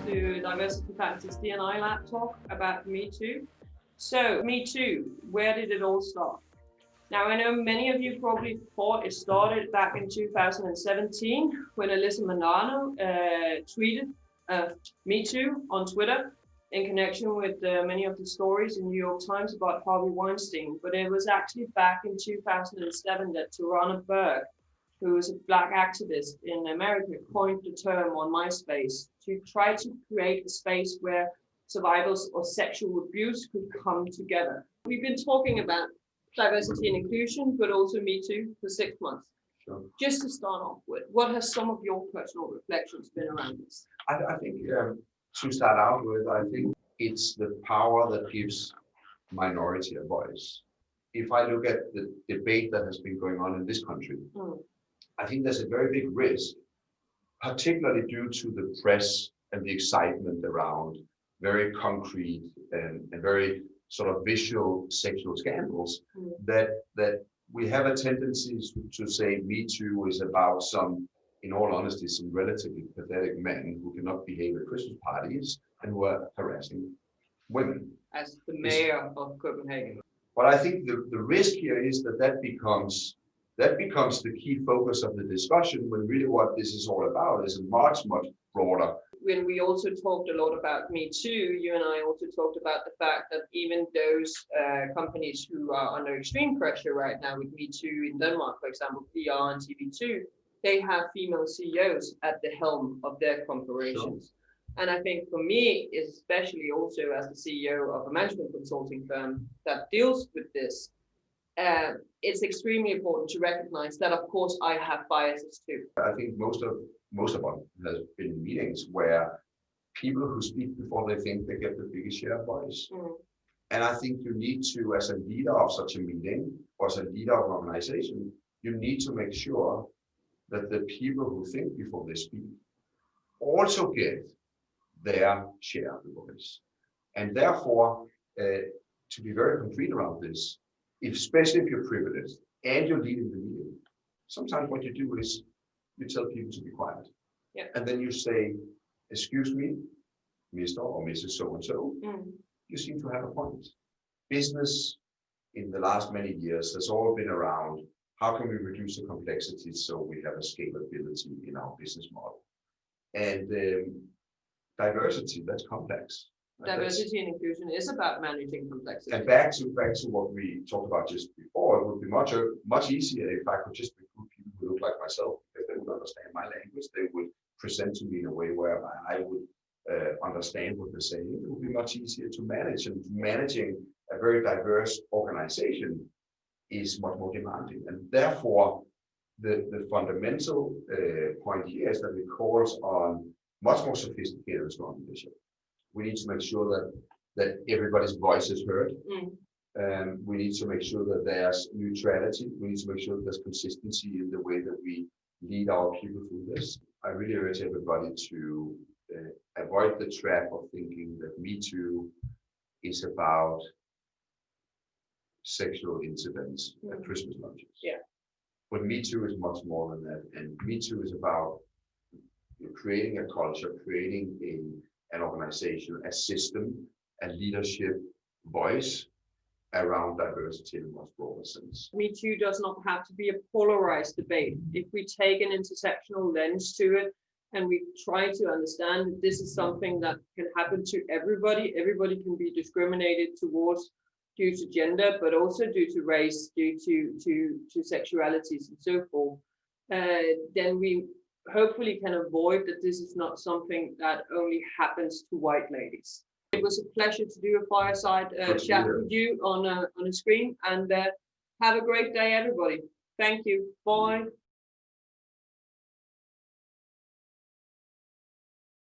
to Diversity Factors D&I Lab talk about Me Too. So, Me Too, where did it all start? Now, I know many of you probably thought it started back in 2017 when Alyssa Milano tweeted Me Too on Twitter in connection with many of the stories in New York Times about Harvey Weinstein. But it was actually back in 2007 that Tarana Burke, who is a Black activist in America, coined the term on MySpace to try to create a space where survivors of sexual abuse could come together. We've been talking about diversity and inclusion, but also Me Too for 6 months. Sure. Just to start off with, what has some of your personal reflections been around this? I think to start out with, I think it's the power that gives minority a voice. If I look at the debate that has been going on in this country, I think there's a very big risk, particularly due to the press and the excitement around very concrete and very sort of visual sexual scandals, that we have a tendency to say Me Too is about some, in all honesty, some relatively pathetic men who cannot behave at Christmas parties and who are harassing women. As the mayor of Copenhagen. But I think the risk here is that becomes the key focus of the discussion, when really what this is all about is much broader. When we also talked a lot about Me Too, you and I also talked about the fact that even those companies who are under extreme pressure right now with Me Too in Denmark, for example, PR and TV2, they have female CEOs at the helm of their corporations. Sure. And I think for me, especially also as the CEO of a management consulting firm that deals with this, it's extremely important to recognize that, of course, I have biases too. I think most of us has been meetings where people who speak before they think they get the biggest share of voice. And I think you need to, as a leader of such a meeting, or as a leader of an organization, you need to make sure that the people who think before they speak also get their share of the voice. And therefore, to be very concrete around this, especially if you're privileged and you're leading the meeting, sometimes what you do is you tell people to be quiet. Yeah. And then you say, excuse me, Mr. or Mrs. So-and-so, you seem to have a point. Business in the last many years has all been around how can we reduce the complexity so we have a scalability in our business model. And diversity, that's complex. Diversity and inclusion is about managing complexity. And back to what we talked about just before, it would be much easier if I could just recruit people who look like myself, because they would understand my language. They would present to me in a way where I would understand what they're saying. It would be much easier to manage, and managing a very diverse organization is much more demanding. And therefore, the fundamental point here is that it calls on much more sophisticated and strong leadership. We need to make sure that everybody's voice is heard. We need to make sure that there's neutrality. We need to make sure that there's consistency in the way that we lead our people through this. I really urge everybody to avoid the trap of thinking that Me Too is about sexual incidents at Christmas lunches. Yeah. But Me Too is much more than that. And Me Too is about creating a culture, creating an organization, a system, a leadership voice around diversity in a much broader sense. Me Too does not have to be a polarized debate. If we take an intersectional lens to it and we try to understand that this is something that can happen to everybody can be discriminated towards due to gender, but also due to race, due to sexualities and so forth, then we hopefully can avoid that this is not something that only happens to white ladies. It was a pleasure to do a fireside chat with you on a screen, and have a great day, everybody. Thank you. Bye.